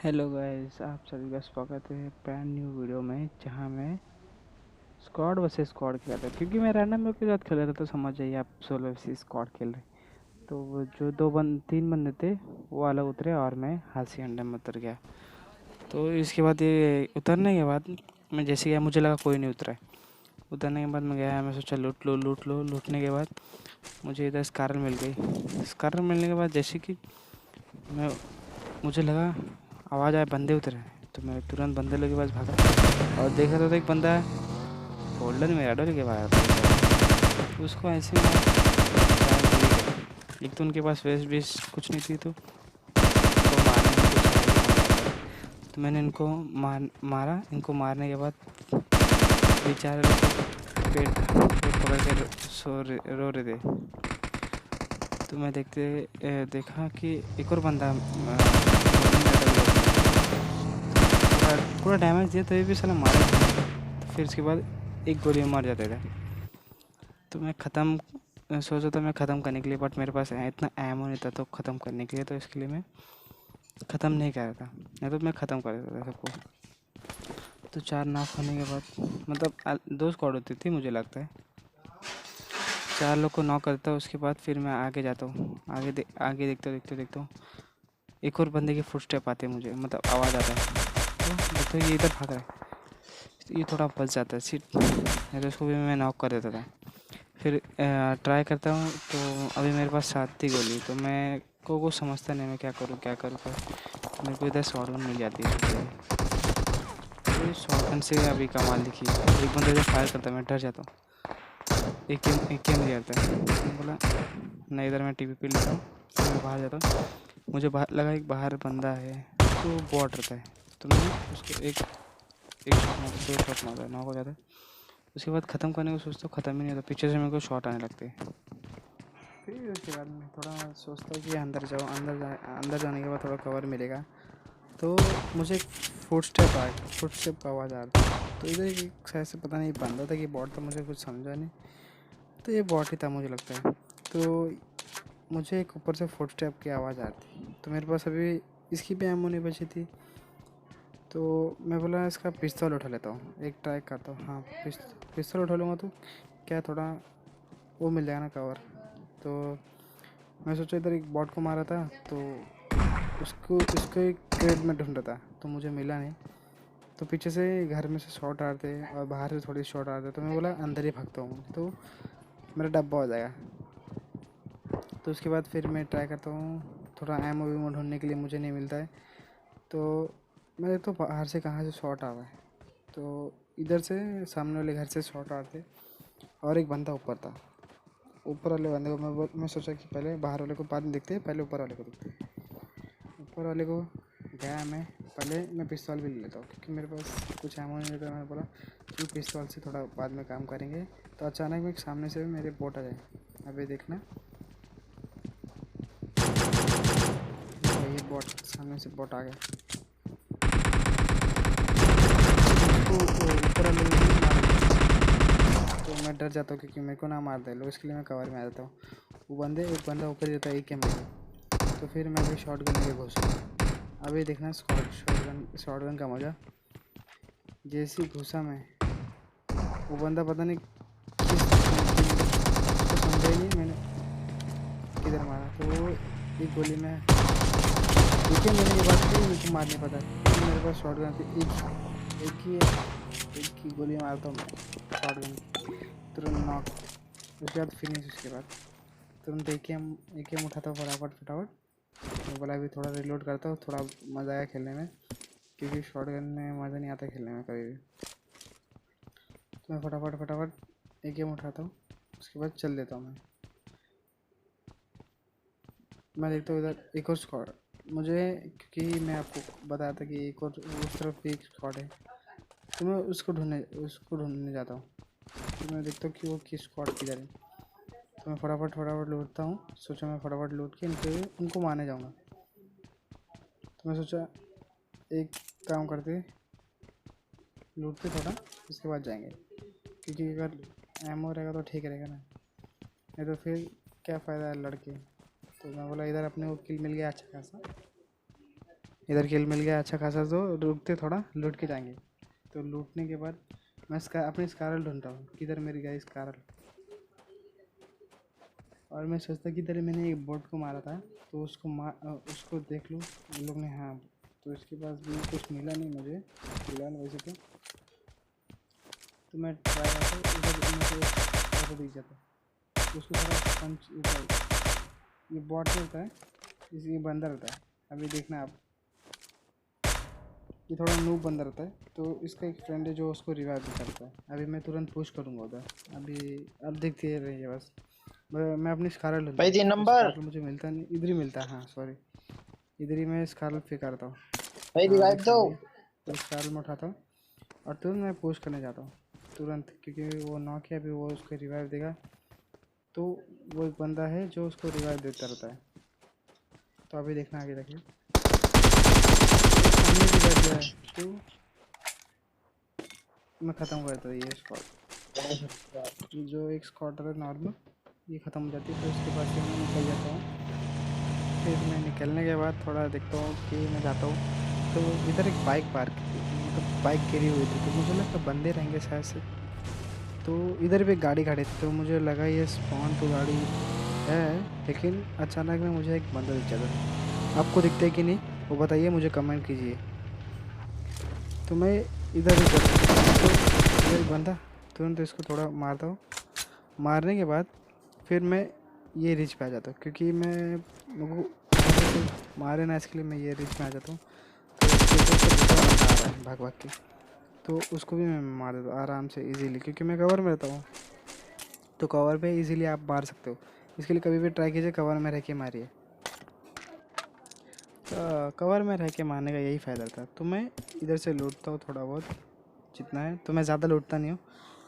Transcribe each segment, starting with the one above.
Hello guys, आप सभी का स्वागत है ब्रांड न्यू वीडियो में, जहां मैं स्क्वाड वर्सेस स्क्वाड खेल रहा था। क्योंकि मैं रैंडम लोग के साथ खेल रहा था, तो समझ जाइए आप सोलो वर्सेस स्क्वाड खेल रहे। तो वो जो तीन बंदे थे वो अलग उतरे और मैं हासी अंडे में उतर गया। तो इसके बाद ये उतरने के बाद मैं जैसे गया, मुझे लगा कोई नहीं उतरा है। उतरने के बाद मैं गया, मैं सोचा लूट लो। लूटने के बाद मुझे इधर स्कारल मिल गई। स्कारल मिलने के बाद जैसे कि मैं मुझे लगा आवाज़ आया, बंदे उतरे हैं। तो मैं तुरंत बंदे लोग के पास भागा और देखा तो एक बंदा गोल्डन में डर के बाहर था। उसको ऐसे ही एक तो उनके पास वेस्ट बेस कुछ नहीं थी, तो मारने में कुछ नहीं था। तो मैंने इनको मारा। इनको मारने के बाद बेचारे लोग पेट पेट पकड़ के रो रहे थे। तो मैं देखा कि एक और बंदा पूरा डैमेज दिया, तभी भी साला मारा। तो फिर उसके बाद एक गोली में मर जाते थे। तो मैं सोचा था मैं ख़त्म करने के लिए, बट मेरे पास इतना एमो नहीं था तो ख़त्म करने के लिए, तो इसके लिए मैं ख़त्म नहीं कर रहा था। नहीं तो मैं ख़त्म कर देता था सबको। तो 4 नॉक होने के बाद, मतलब 2 स्क्वाड होती थी मुझे लगता है, 4 लोग को नॉक करता हूँ। उसके बाद फिर मैं आगे जाता हूँ। आगे देखता हूँ एक और बंदे के फुटस्टेप आते हैं मुझे, मतलब आवाज़ आता है। तो देखो ये इधर भाग रहा है, तो ये थोड़ा बच जाता है सीट, नहीं तो उसको भी मैं नॉक कर देता था। फिर ट्राई करता हूँ। तो अभी मेरे पास 7 ही गोली, तो मैं को कुछ समझता नहीं मैं क्या करूँ। मेरे को इधर शॉटगन मिल जाती है सबसे। तो शॉटगन से अभी कमाल दिखी, एक बंदा इधर फायर करता है, मैं डर जाता हूँ। एक के मिल जाता है। मैं बोला नहीं, इधर मैं टीपी लेता हूँ। फिर मैं बाहर जाता हूँ। मुझे बाहर लगा एक बाहर बंदा है, तो बॉट रहता है। तो मैं उसको एक शॉट मारता, 2 शॉट मारता, नॉक हो जाता है। उसके बाद ख़त्म करने को सोचता हूँ, ख़त्म ही नहीं होता। पीछे से मेरे को शॉट आने लगते हैं। फिर उसके बाद मैं थोड़ा सोचता हूँ कि अंदर जाने के बाद थोड़ा कवर मिलेगा। तो मुझे एक फुटस्टेप का आवाज़ आ रहा था। तो इधर एक शायद से पता नहीं बंदा था कि बॉट था, मुझे कुछ समझा नहीं। तो ये बॉट ही था मुझे लगता है। तो मुझे एक ऊपर से फुटस्टेप की आवाज़ आ रही थी। तो मेरे पास अभी इसकी भी एमो नहीं बची थी। तो मैं बोला इसका पिस्तौल उठा लेता हूँ, एक ट्राई करता हूँ। हाँ, पिस्तौल उठा लूँगा तो क्या थोड़ा वो मिल जाएगा ना, कवर। तो मैं सोचा इधर एक बॉट को मारा था, तो उसको एक क्रेट में ढूंढा था, तो मुझे मिला नहीं। तो पीछे से घर में से शॉट आ रहे थे और बाहर से थोड़ी शॉट आ रहे थे। तो मैं बोला अंदर ही भागता हूँ, तो मेरा डब्बा हो जाएगा। तो उसके बाद फिर मैं ट्राई करता हूँ, थोड़ा एमओ वीमो ढूंढने के लिए मुझे नहीं मिलता है। तो मेरे तो बाहर से कहाँ से शॉट आ रहा है, तो इधर से सामने वाले घर से शॉट आ रहे थे और एक बंदा ऊपर था। ऊपर वाले बंदे को मैं सोचा कि पहले बाहर वाले को बाद में देखते हैं, पहले ऊपर वाले को देखते हैं। ऊपर वाले को गया मैं, पहले मैं पिस्तौल भी ले लेता हूँ क्योंकि मेरे पास कुछ एमो नहीं रहता। मैंने बोला कि पिस्तौल से थोड़ा बाद में काम करेंगे। तो अचानक में सामने से मेरे बोट आ जाए। अभी देखना, ये बोट सामने से बोट आ गया। उसको ऊपर वाले को नहीं मारा, तो मैं डर जाता हूँ क्योंकि मेरे को ना मार दे लोग, इसके लिए मैं कवर में आ जाता हूँ। एक बंदा ऊपर जाता है, एक के मेरे। तो फिर मैं भी शॉट गन लेके घुसा। अभी देखना शॉट गन का मज़ा। जैसे ही घुसा मैं, वो बंदा पता नहीं किस उसको समझा ही नहीं मैंने किधर मारा। तो वो एक गोली में देखिए, मैंने ये बात की मेरे को मार नहीं पता क्योंकि मेरे पास शॉट गन थी। एक ही गोली मारता हूँ मैं शॉट गन, तुरंत नॉक। उसके बाद फिनिश। उसके बाद तुरंत एक एम उठाता हूँ फटाफट। मैं बोला अभी थोड़ा रिलोड करता हूँ, थोड़ा मज़ा आया खेलने में, क्योंकि शॉट गन में मज़ा नहीं आता खेलने में कभी भी। तो मैं फटाफट एक एम उठाता हूँ, उसके बाद चल देता हूँ मैं देखता हूँ इधर एक और स्क्वाड मुझे, क्योंकि मैं आपको बताया था कि एक और उस तरफ भी एक स्क्वाड है। तो मैं उसको ढूंढने जाता हूँ। तो मैं देखता हूँ कि वो किस स्क्वाड किधर है। तो मैं फटाफट लूटता हूँ। सोचा मैं फटाफट लूट के उनको मारने जाऊँगा। तो मैं सोचा एक काम करते, लूटते थोड़ा, उसके बाद जाएंगे, क्योंकि अगर एमओ रहेगा तो ठीक रहेगा ना, नहीं तो फिर क्या फ़ायदा है लड़के। तो मैं बोला इधर अपने को किल मिल गया अच्छा खासा। इधर किल मिल गया अच्छा खासा, तो रुकते थोड़ा लूट के जाएंगे। तो लूटने के बाद मैं अपनी स्कारल ढूंढता हूँ, किधर मेरी गई स्कारल। और मैं सोचता किधर मैंने एक बोट को मारा था, तो उसको देख लूँ उन लोग ने। हाँ, तो इसके पास भी कुछ मिला नहीं मुझे फिलहाल वैसे तो मैं ट्राई करता हूँ उधर मुझे दिख जाता है, तो उसको थोड़ा पंच ऊपर। ये बॉट होता है, ये बंदा रहता है। अभी देखना आप, ये थोड़ा नूब बंदा रहता है, तो इसका एक फ्रेंड है जो उसको रिवाइव भी करता है। अभी मैं तुरंत पुश करूँगा उधर। अभी अब देखते रहिए बस। मैं अपनी स्कारल ढूंढता भाई हूँ, 3 तो नंबर। स्कारल मुझे मिलता नहीं, इधर ही मिलता है। हाँ सॉरी, इधर ही मैं स्कारल फेंकता हूँ। भाई हाँ अभी रिवाइव दो। खा लिया। तो स्कारल में उठाता हूँ और तुरंत मैं पुश करने जाता हूँ तुरंत, क्योंकि वो नॉक है। अभी वो उसको रिवाइव देगा, तो वो एक बंदा है जो उसको रिवाइव देता रहता है। तो अभी देखना आगे देखिए, सामने रिवाइव दिया है, तो मैं ख़त्म कर देता हूँ ये स्क्वाड। जो एक स्क्वाड है नॉर्मल, ये ख़त्म हो जाती है। तो उसके बाद से मैं निकल जाता हूँ। फिर मैं निकलने के बाद थोड़ा देखता हूँ कि मैं जाता हूँ, तो इधर एक बाइक पार्क, मतलब बाइक गिरी हुई थी, तो मुझे लगा बंदे रहेंगे शायद से। तो इधर भी गाड़ी खड़ी थी, तो मुझे लगा ये स्पॉन तो गाड़ी है, लेकिन अचानक में मुझे एक बंदा दिख जाता था। आपको दिखता है कि नहीं वो बताइए, मुझे कमेंट कीजिए। तो मैं इधर ही जाता हूँ, तो इधर एक बंदा, तुरंत इसको थोड़ा मारता हूँ। मारने के बाद फिर मैं ये रिच पे आ जाता हूँ, क्योंकि मैं मेरे को मारे ना, इसके लिए मैं ये रिच में आ जाता हूँ। तो देखो उसका दूसरा बंदा आ रहा है भाग भाग के, तो उसको भी मैं मार देता हूँ आराम से इजीली, क्योंकि मैं कवर में रहता हूँ। तो कवर पे इजीली आप मार सकते हो, इसके लिए कभी भी ट्राई कीजिए कवर में रह के मारिए। तो कवर में रह के मारने का यही फ़ायदा था। तो मैं इधर से लूटता हूँ थोड़ा बहुत जितना है, तो मैं ज़्यादा लूटता नहीं हूँ।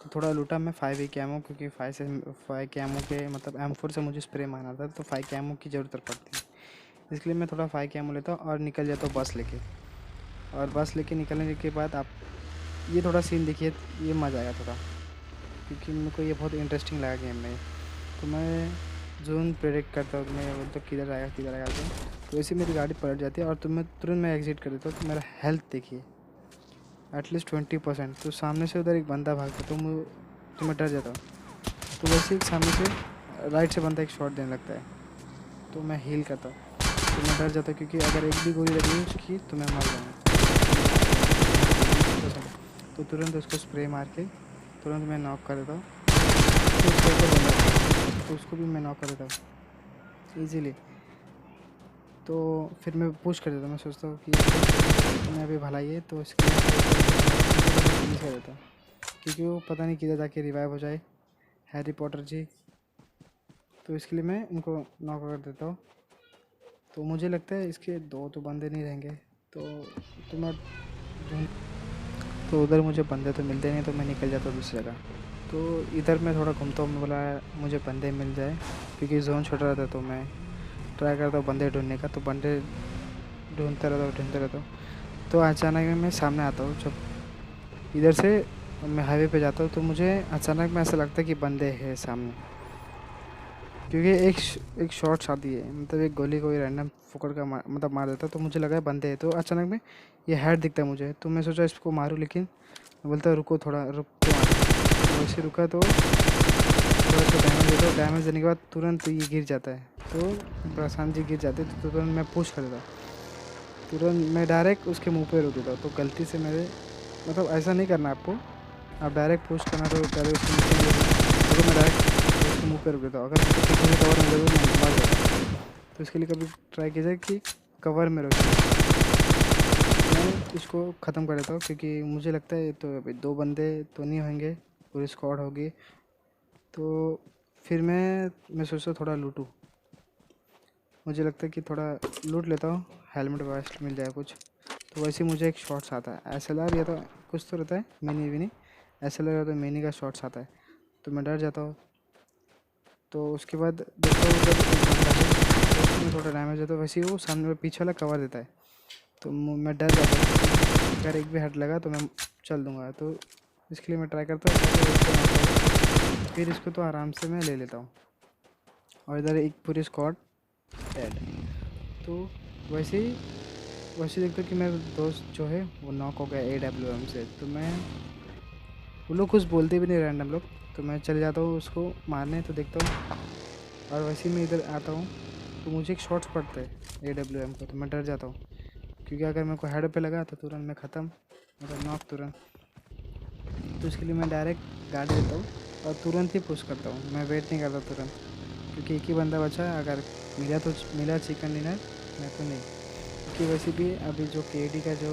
तो थोड़ा लूटा मैं 5 के एमओ, क्योंकि 5 के एमओ के मतलब M4 से मुझे स्प्रे मारना था, तो 5 के एमओ की ज़रूरत पड़ती है। इसके लिए मैं थोड़ा 5 के एमओ लेता हूँ और निकल जाता हूँ बस लेके। और बस लेके निकलने के बाद आप ये थोड़ा सीन देखिए, ये मज़ा आएगा थोड़ा, क्योंकि मेरे को ये बहुत इंटरेस्टिंग लगा गेम में। तो मैं जोन प्रेडिक्ट करता हूँ, मैं बोलता हूँ किधर आएगा किधर आएगा। तो ऐसे मेरी गाड़ी पलट जाती है और तुरंत मैं एग्जिट कर देता हूँ। तो मेरा हेल्थ देखिए एटलीस्ट 20%। तो सामने से उधर एक बंदा भागता, तो मैं डर जाता हूँ। तो वैसे ही सामने से राइट से बंदा एक शॉट देने लगता है, तो मैं हील करता हूँ। तो मैं डर जाता हूँ, क्योंकि अगर एक भी गोली लगी उसकी तो मैं मर जाऊँगा। तो तुरंत उसको स्प्रे मार के तुरंत मैं नॉक कर देता हूँ। तो उसका एक और बंदा था, तो उसको भी मैं नॉक कर देता हूँ ईजीली। तो फिर मैं पुश कर देता हूँ, मैं सोचता हूँ कि मैं अभी भलाई है, तो इसके लिए फिनिश कर देता हूँ, क्योंकि वो पता नहीं किधर जाके रिवाइव हो जाए हैरी पॉटर जी। तो इसके लिए मैं उनको नॉक कर देता हूँ। तो मुझे लगता है इसके दो तो बंदे नहीं रहेंगे, तो मैं ढूंढ, तो उधर मुझे बंदे तो मिलते नहीं, तो मैं निकल जाता हूँ दूसरी जगह। तो इधर मैं थोड़ा घूमता हूँ, मैं बोला मुझे बंदे मिल जाए, क्योंकि जोन छोटा रहता है। तो मैं ट्राई करता हूँ बंदे ढूंढने का, तो बंदे ढूंढते रहता हूँ। तो अचानक में मैं सामने आता हूँ, जब इधर से मैं हाईवे पे जाता हूँ, तो मुझे अचानक में ऐसा लगता है कि बंदे हैं सामने, क्योंकि एक शॉट शादी है, मतलब एक गोली कोई रैंडम फुकड़ का मतलब मार देता, तो मुझे लगा बंदे हैं। तो अचानक में ये हेड दिखता है मुझे, तो मैं सोचा इसको मारूँ, लेकिन मैं बोलता रुको थोड़ा रुक के मारो। तो वैसे रुका, तो थोड़ा सा डैमेज देता हूँ। डैमेज देने के बाद तुरंत ये गिर जाता है, तो प्रशांत जी गिर जाते, तो तुरंत मैं पुश कर देता, तुरंत मैं डायरेक्ट उसके मुंह पे रोक देता हूँ। तो गलती से मेरे मतलब ऐसा नहीं करना आपको, आप डायरेक्ट पुश करना, तो डायरेक्ट उसके मुँह पे, तो मैं डायरेक्ट उसके मुँह पे रोक देता हूँ। अगर मुझे पीछे से कवर मिले तो मैं मर जाता। तो इसके लिए कभी ट्राई कीजिए कि कवर में रोकिए। मैं इसको ख़त्म कर देता हूँ, क्योंकि मुझे लगता है तो अभी दो बंदे तो नहीं होंगे, पूरी स्क्वाड होगी। तो फिर मैं सोचता थोड़ा लूटूँ, मुझे लगता है कि थोड़ा लूट लेता हूँ, हेलमेट वेस्ट मिल जाए कुछ। तो वैसे ही मुझे एक शॉट्स आता है SLR, या तो कुछ तो रहता है मिनी विनी, SLR या तो मिनी का शॉट्स आता है। तो मैं डर जाता हूँ। तो उसके बाद देखता हूँ उधर एक बंदा है, तो उसको मैं थोड़ा डैमेज देता हूँ। वैसे ही वो सामने पीछे वाला कवर देता है, तो मैं डर जाता हूँ कि अगर एक भी हेड लगा तो मैं चल दूँगा। तो इसके लिए मैं ट्राई करता हूँ पहले उसको मारता हूँ, फिर इसको तो आराम से मैं ले लेता हूँ। और इधर एक पूरी स्क्वाड डेड। तो वैसे ही वैसे देखता हूँ कि मेरा दोस्त जो है वो नॉक हो गया AWM से, तो मैं, वो लोग कुछ बोलते भी नहीं रैंडम लोग, तो मैं चले जाता हूँ उसको मारने, तो देखता हूँ और वैसे ही मैं इधर आता हूँ तो मुझे एक शॉट्स पड़ता है AWM को, तो मैं डर जाता हूँ क्योंकि अगर मेरे को हेड पे लगा तो तुरंत मैं ख़त्म, मतलब नॉक तुरंत। तो इसके लिए मैं डायरेक्ट गाड़ी देता हूँ और तुरंत ही पुश करता हूँ, मैं वेट नहीं करता तुरंत, क्योंकि एक ही बंदा बचा है, अगर मिला तो मिला चिकन डिनर, मैं तो नहीं। क्योंकि वैसे भी अभी जो KD का जो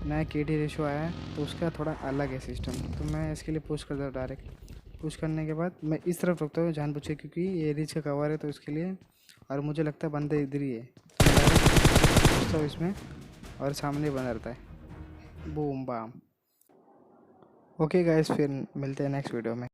नया KD रेशो आया है तो उसका थोड़ा अलग है सिस्टम, तो मैं इसके लिए पुश करता हूँ डायरेक्ट। पुश करने के बाद मैं इस तरफ रुकता हूँ जानबूझ के, क्योंकि ये रिच का कवर है तो इसके लिए, और मुझे लगता है बंदे इधर ही है, तो मैं डायरेक्ट घुसता हूँ इसमें और सामने बना रहता है, बूम बाम। ओके गाइस, फिर मिलते हैं नेक्स्ट वीडियो में।